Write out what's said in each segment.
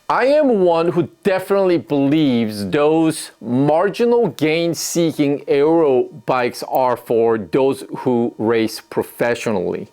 I am one who definitely believes those marginal gain seeking aero bikes are for those who race professionally.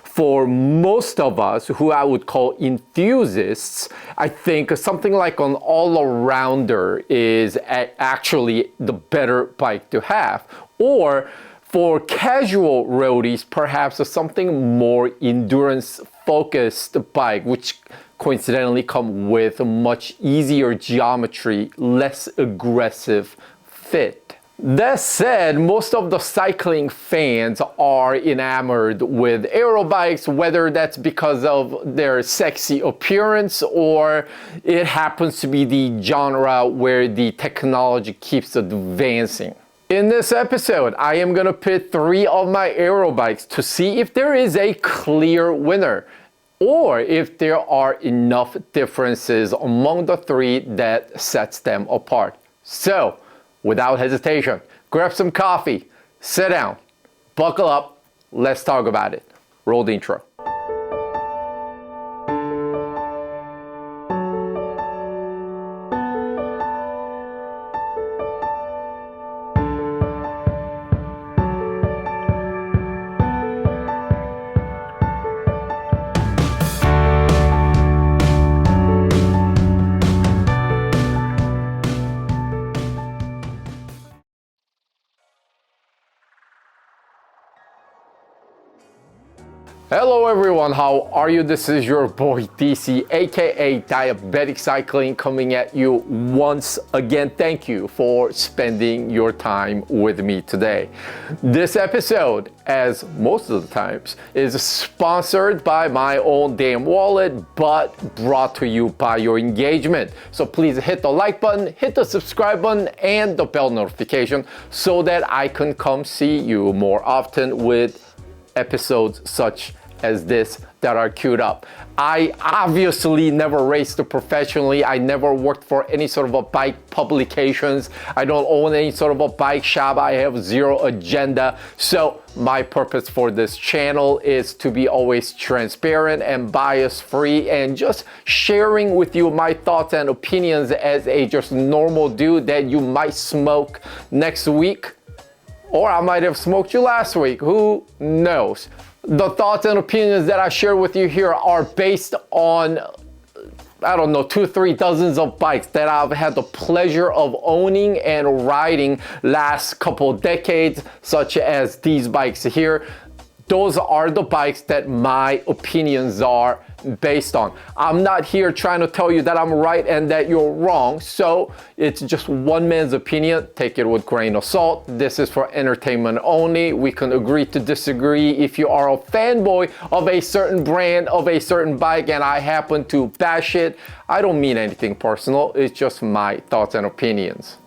For most of us who I would call enthusiasts, I think something like an all-arounder is actually the better bike to have. Or for casual roadies, perhaps something more endurance-focused bike, which coincidentally come with a much easier geometry, less aggressive fit. That said, most of the cycling fans are enamored with aero bikes, whether that's because of their sexy appearance or it happens to be the genre where the technology keeps advancing. In this episode, I am going to pit 3 of my aero bikes to see if there is a clear winner, or if there are enough differences among the 3 that sets them apart. So, without hesitation, grab some coffee, sit down, buckle up, let's talk about it. Roll the intro. Hello everyone, how are you? This is your boy DC, aka Diabetic Cycling, coming at you once again. Thank you for spending your time with me today. This episode, as most of the times, is sponsored by my own damn wallet, but brought to you by your engagement. So please hit the like button, hit the subscribe button, and the bell notification so that I can come see you more often with episodes such as this that are queued up. I obviously never raced professionally. I never worked for any sort of a bike publications. I don't own any sort of a bike shop. I have zero agenda. So my purpose for this channel is to be always transparent and bias free and just sharing with you my thoughts and opinions as a just normal dude that you might smoke next week. Or I might have smoked you last week, who knows? The thoughts and opinions that I share with you here are based on, I don't know, 2-3 dozens of bikes that I've had the pleasure of owning and riding last couple decades, such as these bikes here. Those are the bikes that my opinions are based on. I'm not here trying to tell you that I'm right and that you're wrong, so it's just one man's opinion. Take it with a grain of salt. This is for entertainment only. We can agree to disagree. If you are a fanboy of a certain brand, of a certain bike, and I happen to bash it, I don't mean anything personal. It's just my thoughts and opinions.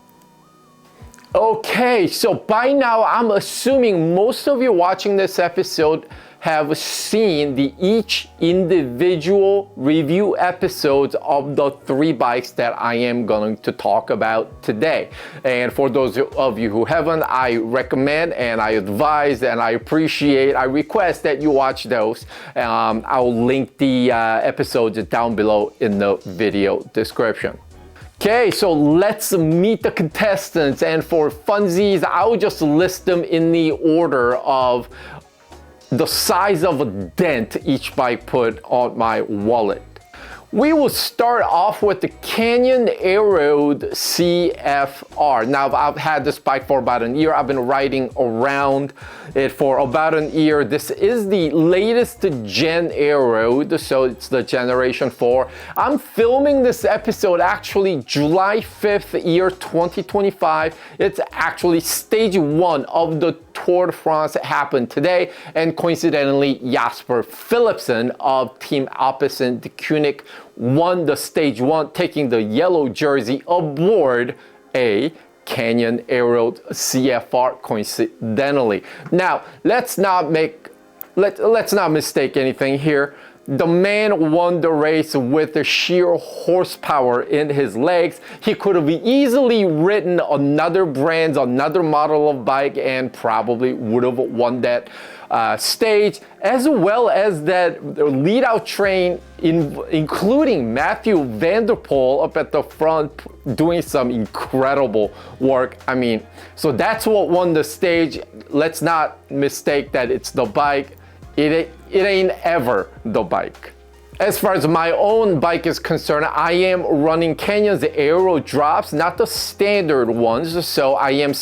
Okay, so by now I'm assuming most of you watching this episode have seen the each individual review episodes of the 3 bikes that I am going to talk about today. And for those of you who haven't, I recommend and I advise and I appreciate, I request that you watch those. I'll link the episodes down below in the video description. Okay, so let's meet the contestants, and for funsies, I'll just list them in the order of the size of a dent each bike put on my wallet. We will start off with the Canyon Aero CFR. Now, I've had this bike for about a year. I've been riding around it for about a year. This is the latest gen Aero, so it's the generation 4. I'm filming this episode actually July 5th, year 2025. It's actually stage 1 of the Tour de France happened today, and coincidentally, Jasper Philipsen of Team Alpecin de Koenig won the stage 1, taking the yellow jersey aboard a Canyon Aero CFR coincidentally. Now, let's not mistake anything here. The man won the race with the sheer horsepower in his legs. He could have easily ridden another brand, another model of bike, and probably would have won that stage, as well as that lead out train, including Matthew Vanderpool up at the front doing some incredible work. I mean, so that's what won the stage. Let's not mistake that it's the bike. It ain't ever the bike. As far as my own bike is concerned, I am running Canyon's Aero drops, not the standard ones. So I am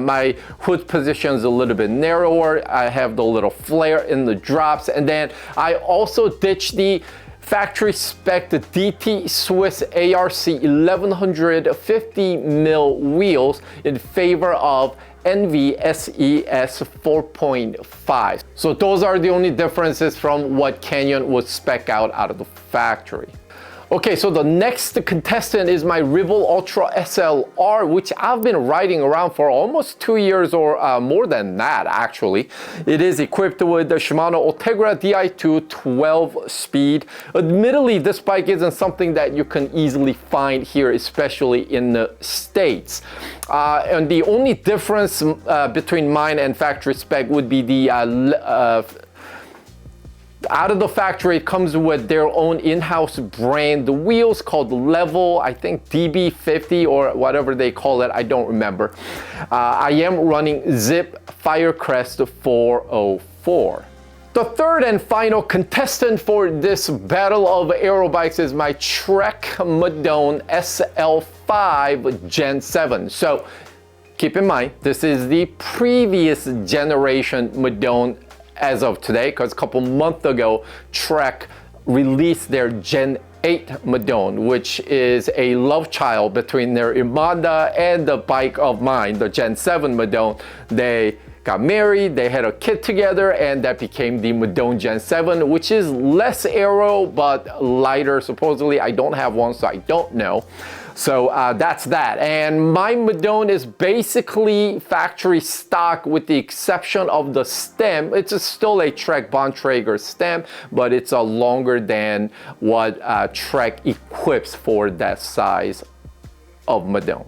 my hood position is a little bit narrower. I have the little flare in the drops, and then I also ditched the factory spec, the DT Swiss ARC 1150 mil wheels in favor of NVSES 4.5. So those are the only differences from what Canyon would spec out of the factory. Okay, so the next contestant is my Ribble Ultra SLR, which I've been riding around for almost 2 years or more than that, actually. It is equipped with the Shimano Ultegra Di2 12-speed. Admittedly, this bike isn't something that you can easily find here, especially in the States. And the only difference between mine and factory spec would be the out of the factory, it comes with their own in-house brand. The wheels called Level, I think DB50 or whatever they call it, I don't remember. I am running Zip Firecrest 404. The third and final contestant for this battle of aero bikes is my Trek Madone SL5 Gen 7. So keep in mind, this is the previous generation Madone as of today, because a couple months ago, Trek released their Gen 8 Madone, which is a love child between their Imanda and the bike of mine, the Gen 7 Madone. They got married, they had a kid together, and that became the Madone Gen 7, which is less aero, but lighter, supposedly. I don't have one, so I don't know. So that's that. And my Madone is basically factory stock with the exception of the stem. It's still a Trek Bontrager stem, but it's longer than what Trek equips for that size of Madone.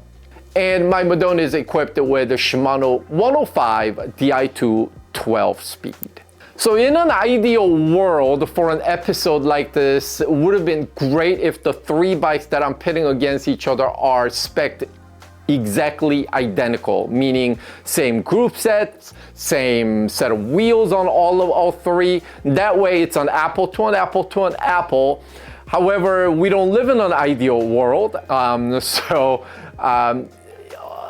And my Madone is equipped with the Shimano 105 Di2 12-speed. So in an ideal world for an episode like this, it would have been great if the three bikes that I'm pitting against each other are spec'd exactly identical, meaning same group sets, same set of wheels on all three. That way it's an apple to an apple to an apple. However, we don't live in an ideal world,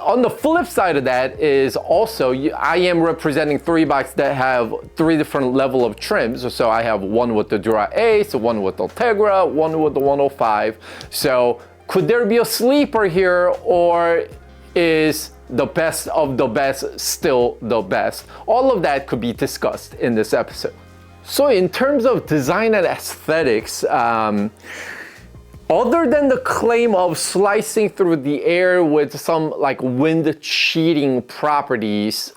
on the flip side of that is also, I am representing three bikes that have three different level of trims. So I have one with the Dura Ace, one with the Ultegra, one with the 105. So could there be a sleeper here, or is the best of the best still the best? All of that could be discussed in this episode. So in terms of design and aesthetics, other than the claim of slicing through the air with some like wind cheating properties,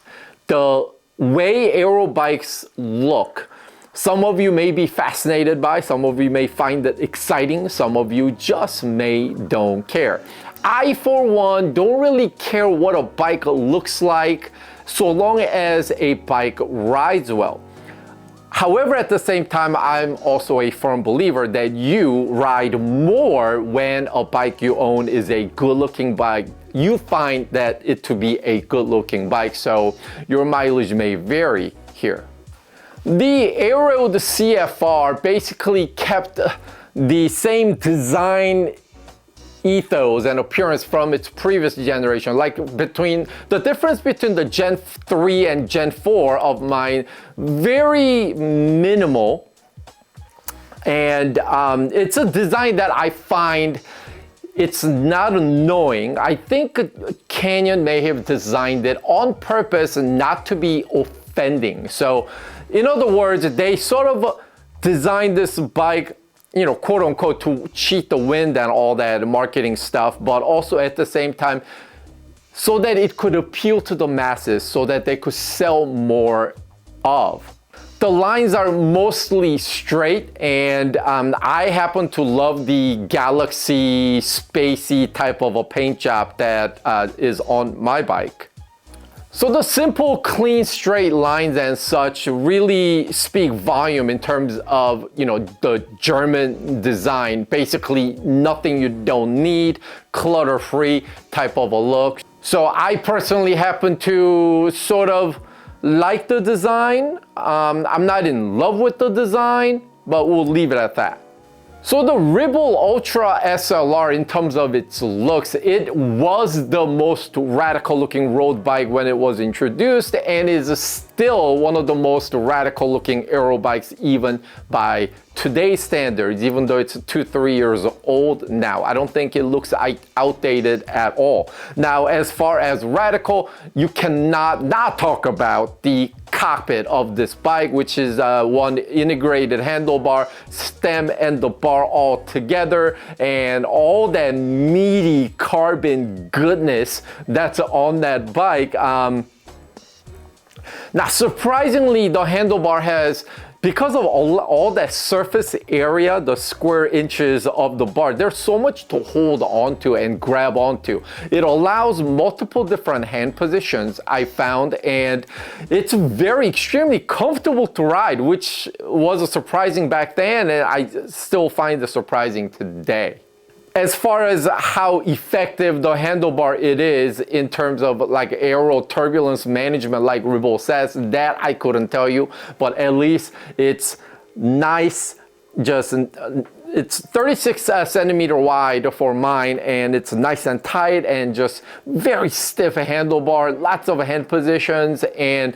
the way aero bikes look, some of you may be fascinated by, some of you may find it exciting, some of you just don't care. I, for one, don't really care what a bike looks like so long as a bike rides well. However, at the same time, I'm also a firm believer that you ride more when a bike you own is a good-looking bike. You find that it to be a good-looking bike, so your mileage may vary here. The Aero CFR basically kept the same design ethos and appearance from its previous generation. Like the difference between the Gen 3 and Gen 4 of mine, very minimal. And it's a design that I find it's not annoying. I think Canyon may have designed it on purpose not to be offending. So in other words, they sort of designed this bike, you know, quote unquote, to cheat the wind and all that marketing stuff, but also at the same time, so that it could appeal to the masses, so that they could sell more of. The lines are mostly straight, and I happen to love the Galaxy spacey type of a paint job that is on my bike. So the simple, clean, straight lines and such really speak volume in terms of, the German design. Basically, nothing you don't need, clutter-free type of a look. So I personally happen to sort of like the design. I'm not in love with the design, but we'll leave it at that. So the Ribble Ultra SLR, in terms of its looks, it was the most radical looking road bike when it was introduced, and is still one of the most radical looking aero bikes even by today's standards, even though it's 2-3 years old now. I don't think it looks outdated at all. Now, as far as radical, you cannot not talk about the cockpit of this bike, which is one integrated handlebar, stem and the bar all together, and all that meaty carbon goodness that's on that bike. Now, surprisingly, the handlebar has, because of all that surface area, the square inches of the bar, there's so much to hold onto and grab onto. It allows multiple different hand positions, I found, and it's very extremely comfortable to ride, which was surprising back then, and I still find it surprising today. As far as how effective the handlebar it is in terms of like aero turbulence management, like Ribble says, that I couldn't tell you, but at least it's nice. It's 36 centimeter wide for mine, and it's nice and tight and just very stiff handlebar, lots of hand positions, and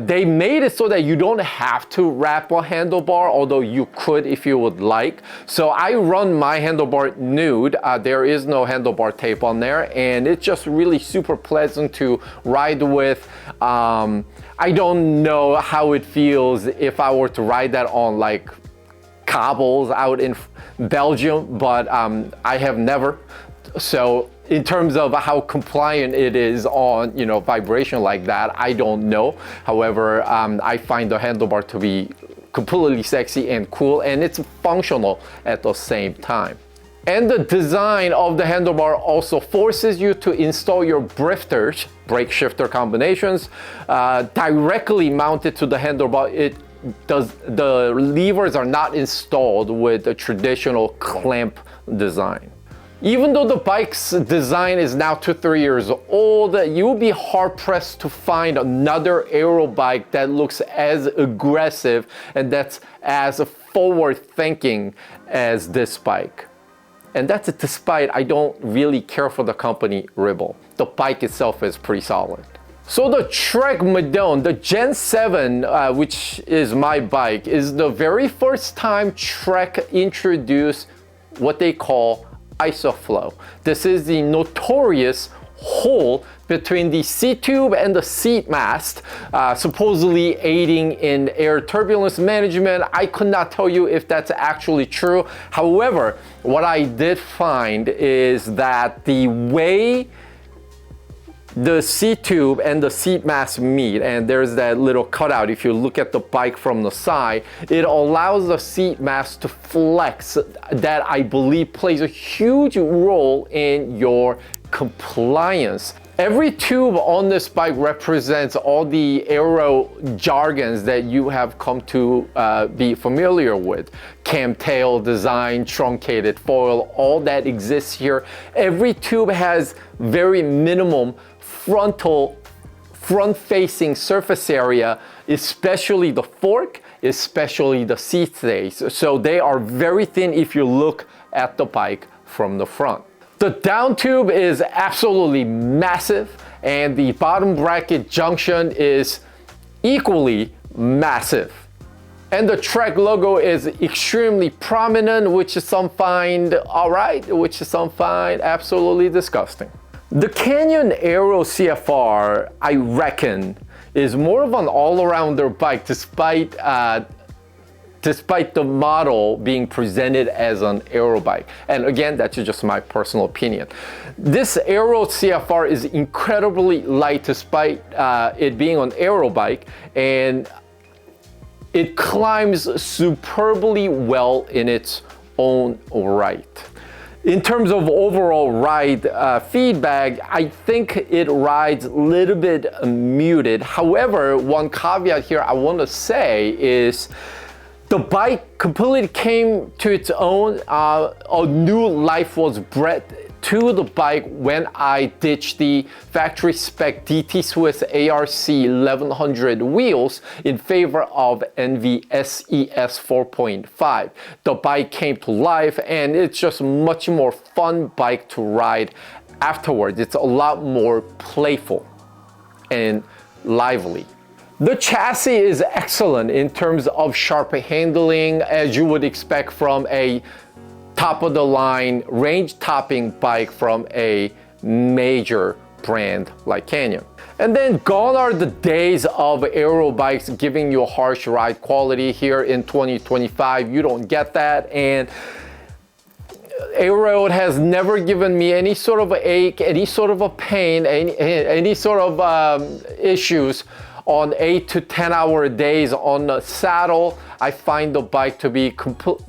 they made it so that you don't have to wrap a handlebar, although you could if you would like. So I run my handlebar nude. There is no handlebar tape on there, and it's just really super pleasant to ride with. I don't know how it feels if I were to ride that on like cobbles out in Belgium, but I have never. So in terms of how compliant it is on, vibration like that, I don't know. However, I find the handlebar to be completely sexy and cool, and it's functional at the same time. And the design of the handlebar also forces you to install your drifters, brake shifter combinations, directly mounted to the handlebar. The levers are not installed with a traditional clamp design. Even though the bike's design is now 2-3 years old, you'll be hard-pressed to find another aero bike that looks as aggressive and that's as forward-thinking as this bike. And that's despite I don't really care for the company Ribble. The bike itself is pretty solid. So the Trek Madone, the Gen 7, which is my bike, is the very first time Trek introduced what they call ISOFlow. This is the notorious hole between the seat tube and the seat mast, supposedly aiding in air turbulence management. I could not tell you if that's actually true. However, what I did find is that the way the seat tube and the seat mast meet, and there's that little cutout if you look at the bike from the side, it allows the seat mast to flex. That, I believe, plays a huge role in your compliance. Every tube on this bike represents all the aero jargons that you have come to be familiar with. Camtail design, truncated foil, all that exists here. Every tube has very minimum front-facing surface area, especially the fork, especially the seat stays. So they are very thin if you look at the bike from the front. The down tube is absolutely massive, and the bottom bracket junction is equally massive. And the Trek logo is extremely prominent, which some find alright, which some find absolutely disgusting. The Canyon Aero CFR, I reckon, is more of an all-arounder bike despite the model being presented as an aero bike. And again, that's just my personal opinion. This Aero CFR is incredibly light despite it being an aero bike, and it climbs superbly well in its own right. In terms of overall ride feedback, I think it rides a little bit muted. However, one caveat here I want to say is the bike completely came to its own. A new life was bred to the bike when I ditched the factory spec DT Swiss ARC 1100 wheels in favor of NV SES 4.5. The bike came to life and it's just much more fun bike to ride afterwards. It's a lot more playful and lively. The chassis is excellent in terms of sharp handling, as you would expect from a top-of-the-line range-topping bike from a major brand like Canyon. And then gone are the days of Aero bikes giving you harsh ride quality. Here in 2025. You don't get that, and Aero has never given me any sort of ache, any sort of a pain, any sort of issues on 8 to 10 hour days on the saddle. I find the bike to be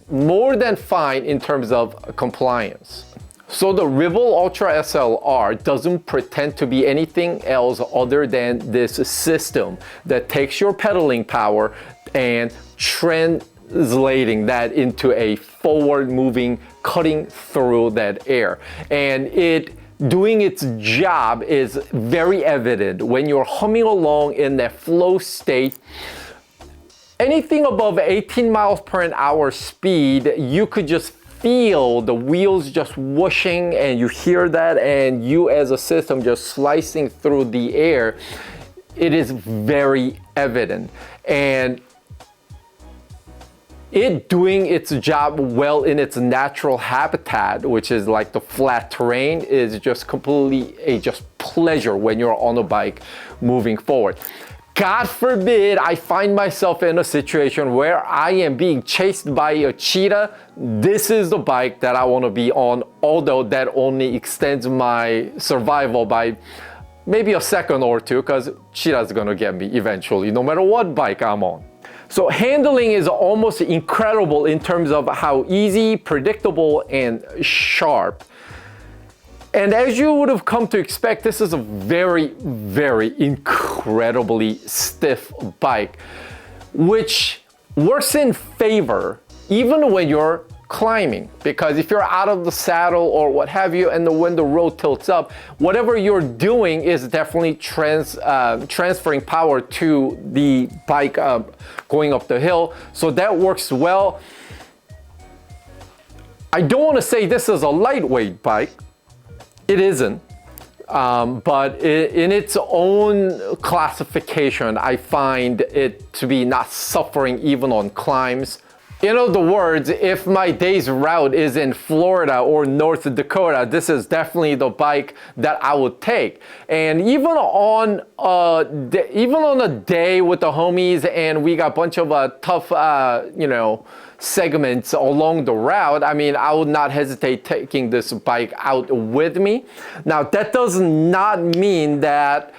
more than fine in terms of compliance. So the Ribble Ultra SLR doesn't pretend to be anything else other than this system that takes your pedaling power and translating that into a forward moving, cutting through that air. And it doing its job is very evident when you're humming along in that flow state. Anything above 18 miles per hour speed, you could just feel the wheels just whooshing, and you hear that, and you as a system just slicing through the air. It is very evident. And it doing its job well in its natural habitat, which is like the flat terrain, is just completely a just pleasure when you're on a bike moving forward. God forbid I find myself in a situation where I am being chased by a cheetah. This is the bike that I want to be on, although that only extends my survival by maybe a second or two, because cheetah's gonna get me eventually, no matter what bike I'm on. So handling is almost incredible in terms of how easy, predictable, and sharp. And as you would have come to expect, this is a very, very incredibly stiff bike, which works in favor even when you're climbing, because if you're out of the saddle or what have you, and when the road tilts up, whatever you're doing is definitely transferring power to the bike going up the hill. So that works well. I don't want to say this is a lightweight bike. It isn't. But in its own classification, I find it to be not suffering even on climbs. In other words, if my day's route is in Florida or North Dakota, this is definitely the bike that I would take. And even on a day with the homies and we got a bunch of tough, segments along the route, I mean, I would not hesitate taking this bike out with me. Now, that does not mean that,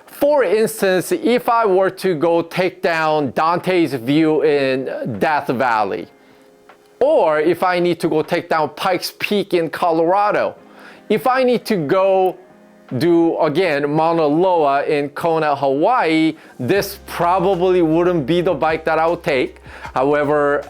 for instance, if I were to go take down Dante's View in Death Valley, or if I need to go take down Pikes Peak in Colorado, if I need to go do, again, Mauna Loa in Kona, Hawaii, this probably wouldn't be the bike that I would take. However,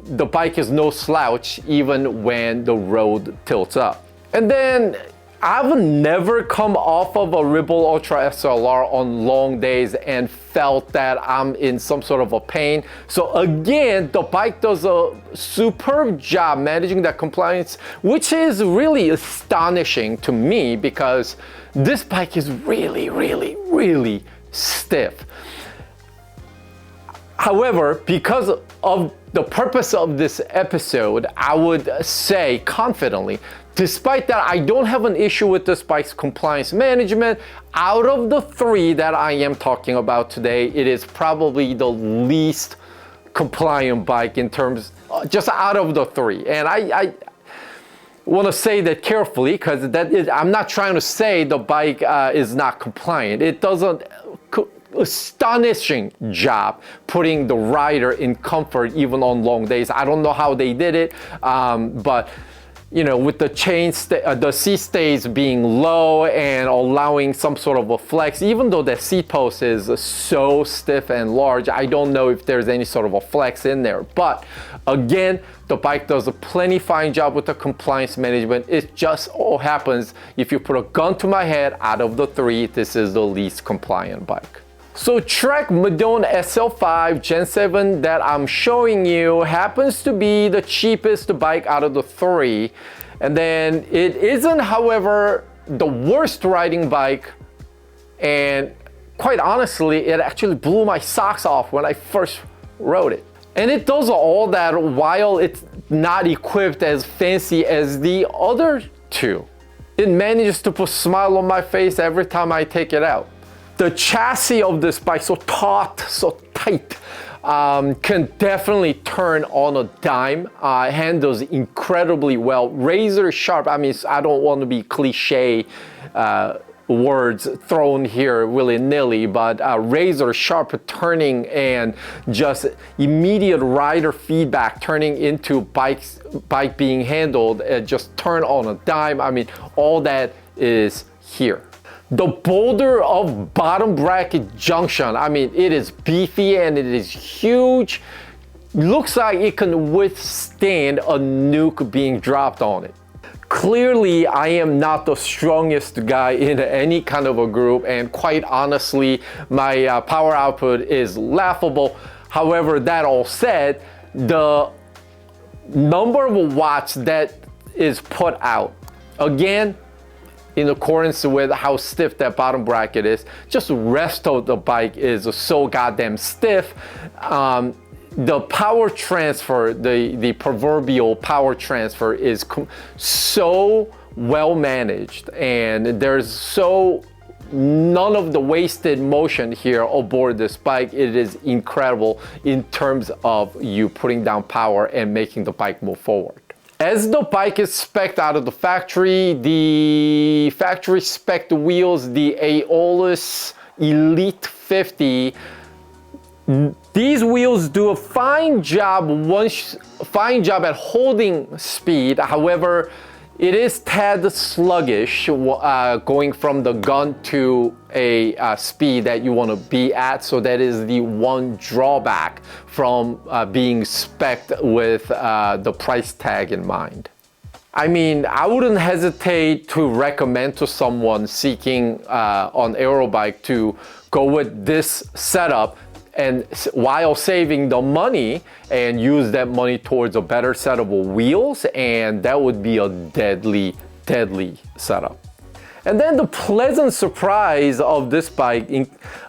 the bike is no slouch even when the road tilts up. And then I've never come off of a Ribble Ultra SLR on long days and felt that I'm in some sort of a pain. So again, the bike does a superb job managing that compliance, which is really astonishing to me because this bike is really, really, really stiff. However, because of the purpose of this episode, I would say confidently, despite that I don't have an issue with this bike's compliance management, out of the three that I am talking about today, it is probably the least compliant bike in terms, just out of the three. And I want to say that carefully, because I'm not trying to say the bike is not compliant. It does an astonishing job putting the rider in comfort even on long days. I don't know how they did it, but with the the seat stays being low and allowing some sort of a flex, even though the seat post is so stiff and large, I don't know if there's any sort of a flex in there. But again, the bike does a plenty fine job with the compliance management. It just all happens, if you put a gun to my head, out of the three, this is the least compliant bike. So Trek Madone SL5 Gen 7 that I'm showing you happens to be the cheapest bike out of the three. And then it isn't, however, the worst riding bike. And quite honestly, it actually blew my socks off when I first rode it. And it does all that while it's not equipped as fancy as the other two. It manages to put a smile on my face every time I take it out. The chassis of this bike, so taut, so tight, can definitely turn on a dime. Handles incredibly well, razor sharp. I mean, I don't want to be cliche words thrown here willy-nilly, but razor sharp turning and just immediate rider feedback turning into bike being handled, just turn on a dime. I mean, all that is here. The boulder of bottom bracket junction, I mean, it is beefy and it is huge. Looks like it can withstand a nuke being dropped on it. Clearly, I am not the strongest guy in any kind of a group, and quite honestly, my power output is laughable. However, that all said, the number of watts that is put out, again, in accordance with how stiff that bottom bracket is, just the rest of the bike is so goddamn stiff. The power transfer, the proverbial power transfer is so well managed, and there's none of the wasted motion here aboard this bike. It is incredible in terms of you putting down power and making the bike move forward. As the bike is spec'd out of the factory spec'd wheels, the Aeolus Elite 50, these wheels do a fine job at holding speed. However, it is tad sluggish going from the gun to a speed that you want to be at. So that is the one drawback from being spec'd with the price tag in mind. I mean, I wouldn't hesitate to recommend to someone seeking on Aero bike to go with this setup, and while saving the money, and use that money towards a better set of wheels, and that would be a deadly setup. And then the pleasant surprise of this bike,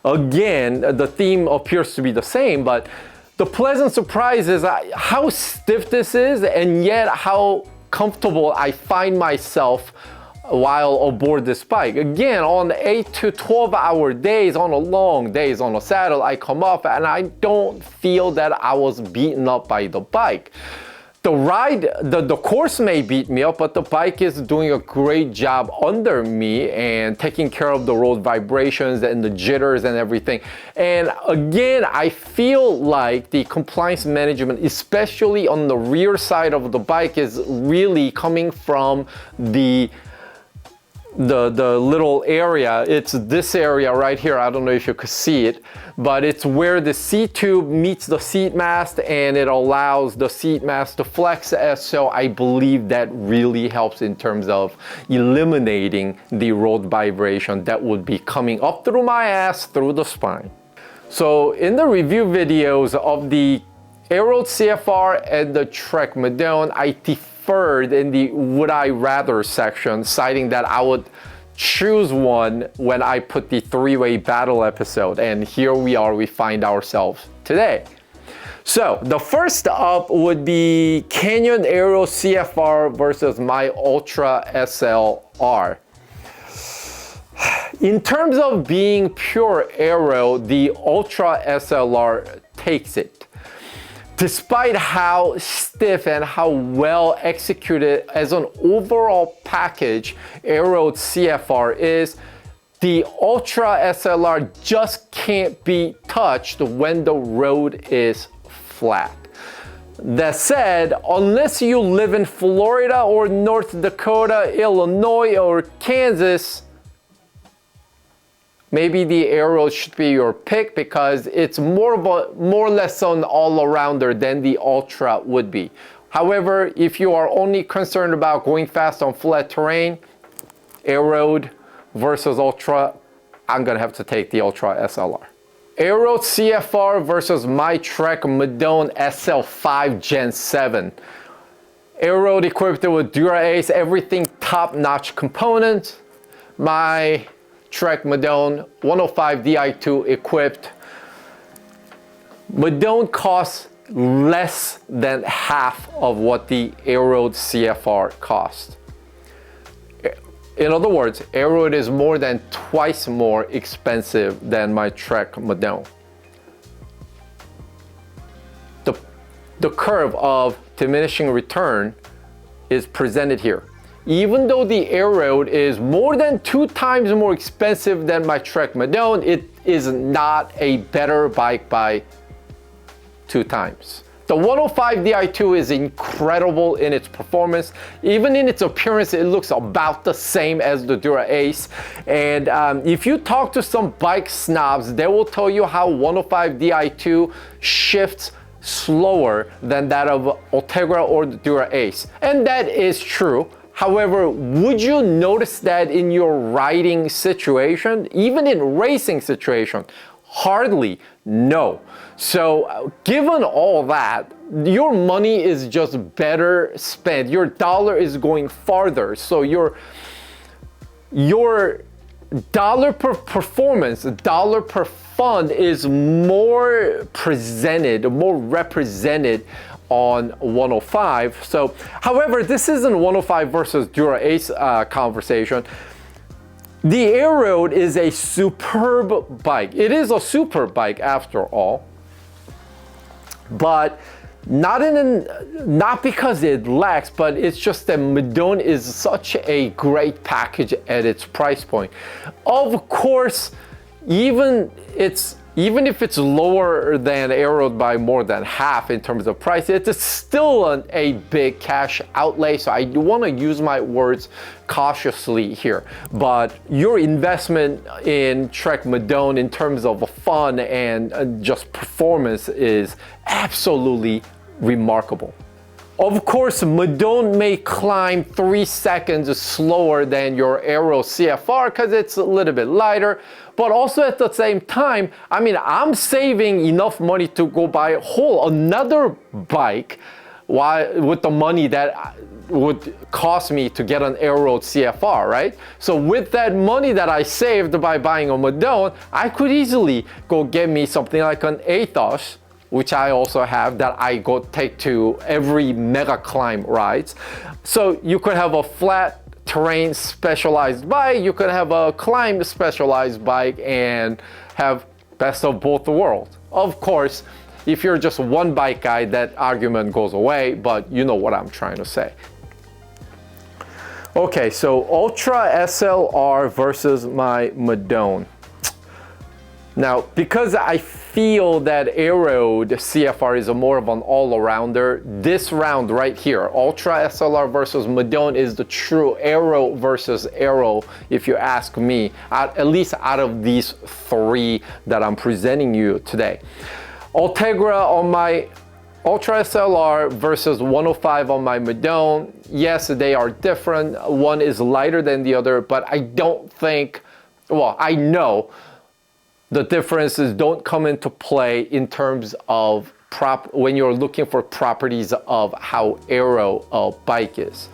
again, the theme appears to be the same, but the pleasant surprise is how stiff this is, and yet how comfortable I find myself while aboard this bike. Again, on 8 to 12 hour days, on a long days on a saddle, I come up and I don't feel that I was beaten up by the bike. The ride, the course may beat me up, but the bike is doing a great job under me and taking care of the road vibrations and the jitters and everything. And again, I feel like the compliance management, especially on the rear side of the bike, is really coming from the little area. It's this area right here. I don't know if you could see it, but it's where the seat tube meets the seat mast, and it allows the seat mast to flex. So I believe that really helps in terms of eliminating the road vibration that would be coming up through my ass, through the spine. So in the review videos of the Aero CFR and the Trek Madone, I deferred in the would I rather section, citing that I would choose one when I put the three-way battle episode. And here we find ourselves today. So the first up would be Canyon Aero CFR versus my Ultra SLR. In terms of being pure aero, the Ultra SLR takes it. Despite how stiff and how well executed as an overall package Aero CFR is, the Ultra SLR just can't be touched when the road is flat. That said, unless you live in Florida or North Dakota, Illinois, or Kansas, maybe the Aero should be your pick because it's more or less an all-arounder than the Ultra would be. However, if you are only concerned about going fast on flat terrain, Aero versus Ultra, I'm gonna have to take the Ultra SLR. Aero CFR versus my Trek Madone SL5 Gen 7. Aero equipped with Dura-Ace, everything top-notch components. My Trek Madone 105 Di2 equipped. Madone costs less than half of what the Aero CFR cost. In other words, Aero is more than twice more expensive than my Trek Madone. The curve of diminishing return is presented here. Even though the Aero is more than 2 times more expensive than my Trek Madone, it is not a better bike by 2 times. The 105 Di2 is incredible in its performance. Even in its appearance, it looks about the same as the Dura-Ace. And if you talk to some bike snobs, they will tell you how 105 Di2 shifts slower than that of Ultegra or the Dura-Ace. And that is true. However, would you notice that in your riding situation, even in racing situation? Hardly, no. So given all that, your money is just better spent. Your dollar is going farther. So your dollar per performance, dollar per fund is more presented, more represented on 105. So, however, this isn't 105 versus Dura-Ace conversation. The Aero is a superb bike. It is a super bike after all, but not because it lacks, but it's just that Madone is such a great package at its price point. Of course, even if it's lower than Aero by more than half in terms of price, it's still a big cash outlay. So I want to use my words cautiously here. But your investment in Trek Madone in terms of fun and just performance is absolutely remarkable. Of course, Madone may climb 3 seconds slower than your Aero CFR because it's a little bit lighter, but also at the same time, I mean, I'm saving enough money to go buy another bike with the money that would cost me to get an Aero CFR, right? So with that money that I saved by buying a Madone, I could easily go get me something like an Athos, which I also have, that I go take to every mega climb rides. So you could have a flat terrain specialized bike, you could have a climb specialized bike and have best of both worlds. Of course, if you're just one bike guy, that argument goes away, but you know what I'm trying to say. Okay, so Ultra SLR versus my Madone. Now, because I feel that Aero, the CFR, is more of an all-arounder, this round right here, Ultra SLR versus Madone, is the true Aero versus Aero, if you ask me, at least out of these 3 that I'm presenting you today. Ultegra on my Ultra SLR versus 105 on my Madone. Yes, they are different. One is lighter than the other, but I don't think, well, I know the differences don't come into play in terms of when you're looking for properties of how Aero a bike is.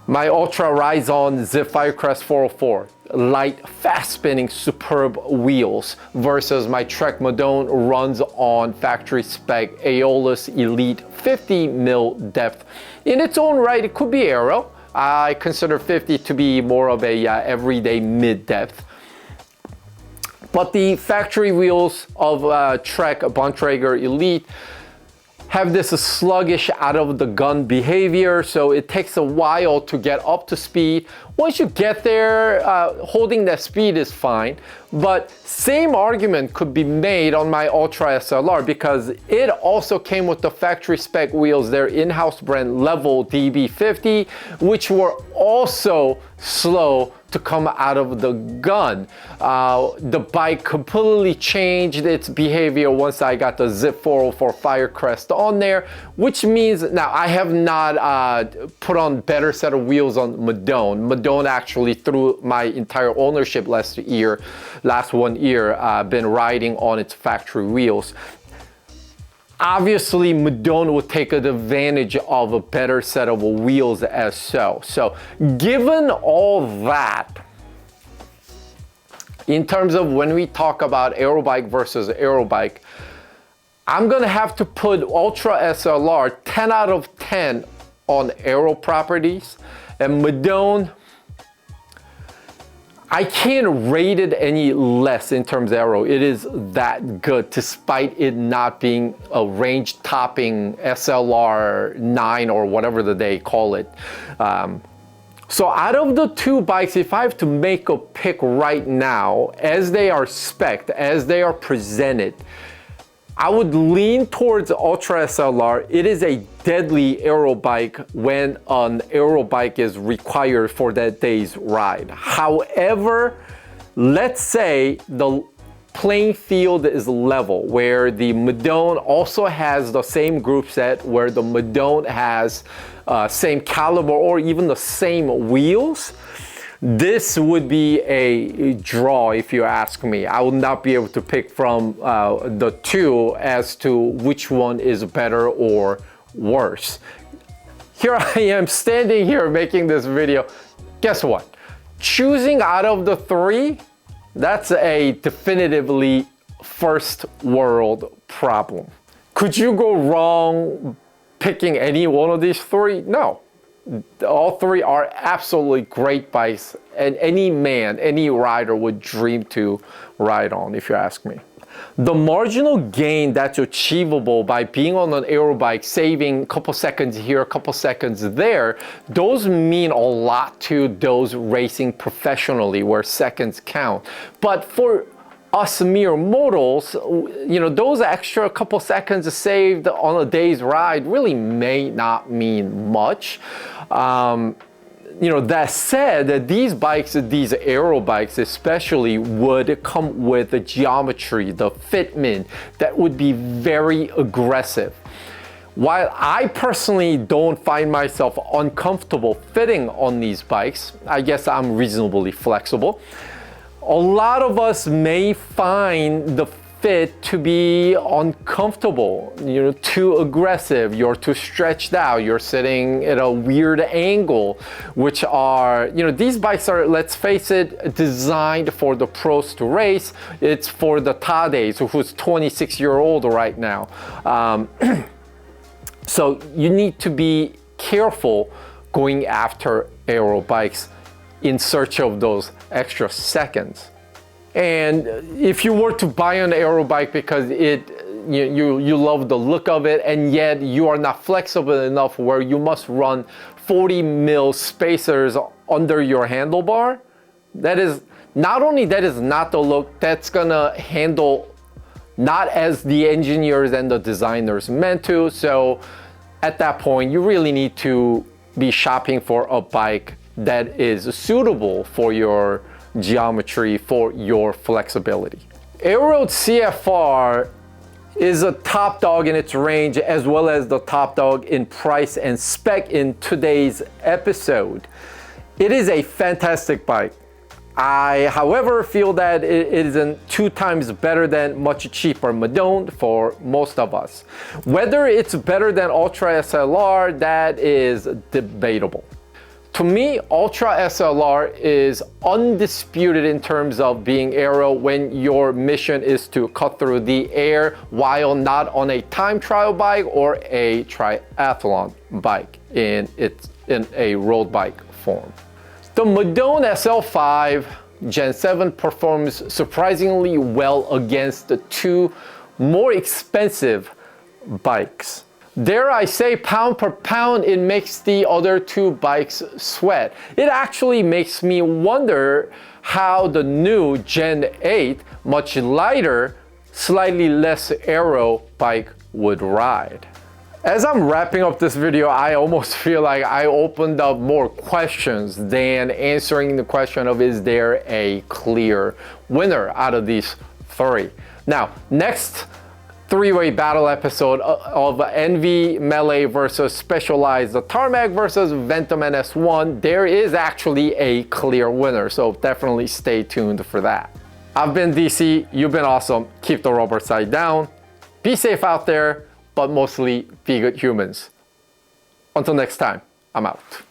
My Ultra rides on Zip Firecrest 404, light, fast-spinning, superb wheels, versus my Trek Madone runs on factory spec Aeolus Elite 50 mil depth. In its own right, it could be Aero. I consider 50 to be more of a everyday mid-depth. But the factory wheels of Trek Bontrager Elite have this sluggish out of the gun behavior, so it takes a while to get up to speed. Once you get there, holding that speed is fine. But same argument could be made on my Ultra SLR because it also came with the factory spec wheels, their in-house brand Level DB50, which were also slow to come out of the gun. The bike completely changed its behavior once I got the Zip 404 Firecrest on there, which means now I have not put on better set of wheels on Madone. Madone actually, through my entire ownership last 1 year, been riding on its factory wheels. Obviously, Madone will take advantage of a better set of wheels as so. So, given all that, in terms of when we talk about Aero bike versus Aero bike, I'm gonna have to put Ultra SLR 10 out of 10 on Aero properties, and Madone, I can't rate it any less in terms of Aero. It is that good, despite it not being a range-topping SLR 9 or whatever they call it. So out of the two bikes, if I have to make a pick right now, as they are spec'd, as they are presented, I would lean towards Ultra SLR. It is a deadly aero bike when an aero bike is required for that day's ride. However, let's say the playing field is level, where the Madone also has the same group set, where the Madone has same caliber or even the same wheels. This would be a draw if you ask me. I would not be able to pick from the two as to which one is better or worse. Here I am standing here making this video. Guess what? Choosing out of the three, that's a definitively first world problem. Could you go wrong picking any one of these three? No. All three are absolutely great bikes, and any man, any rider would dream to ride on, if you ask me. The marginal gain that's achievable by being on an aero bike, saving a couple seconds here, a couple seconds there, those mean a lot to those racing professionally, where seconds count. But for us mere mortals, you know, those extra couple seconds saved on a day's ride really may not mean much. You know, that said, these bikes, these aero bikes especially, would come with the geometry, the fitment that would be very aggressive. While I personally don't find myself uncomfortable fitting on these bikes, I guess I'm reasonably flexible. A lot of us may find the fit to be uncomfortable, you know, too aggressive, you're too stretched out, you're sitting at a weird angle, which are, you know, these bikes are, let's face it, designed for the pros to race. It's for the Tades, who's 26-year-old right now. So you need to be careful going after aero bikes in search of those extra seconds. And if you were to buy an aero bike because you love the look of it, and yet you are not flexible enough where you must run 40 mil spacers under your handlebar, that is not only that is not the look that's gonna handle not as the engineers and the designers meant to. So at that point, you really need to be shopping for a bike that is suitable for your geometry, for your flexibility. Aero CFR is a top dog in its range, as well as the top dog in price and spec in today's episode. It is a fantastic bike. I, however, feel that it isn't 2 times better than much cheaper Madone for most of us. Whether it's better than Ultra SLR, that is debatable. To me, Ultra SLR is undisputed in terms of being aero when your mission is to cut through the air while not on a time trial bike or a triathlon bike in a road bike form. The Madone SL5 Gen 7 performs surprisingly well against the 2 more expensive bikes. dare I say, pound per pound, it makes the other two bikes sweat. It actually makes me wonder how the new Gen 8, much lighter, slightly less aero bike would ride. As I'm wrapping up this video, I almost feel like I opened up more questions than answering the question of, is there a clear winner out of these three? Now, next three-way battle episode of NV Melee versus Specialized, the Tarmac versus Ventum NS1, there is actually a clear winner, so definitely stay tuned for that. I've been DC, you've been awesome. Keep the rubber side down. Be safe out there, but mostly be good humans. Until next time, I'm out.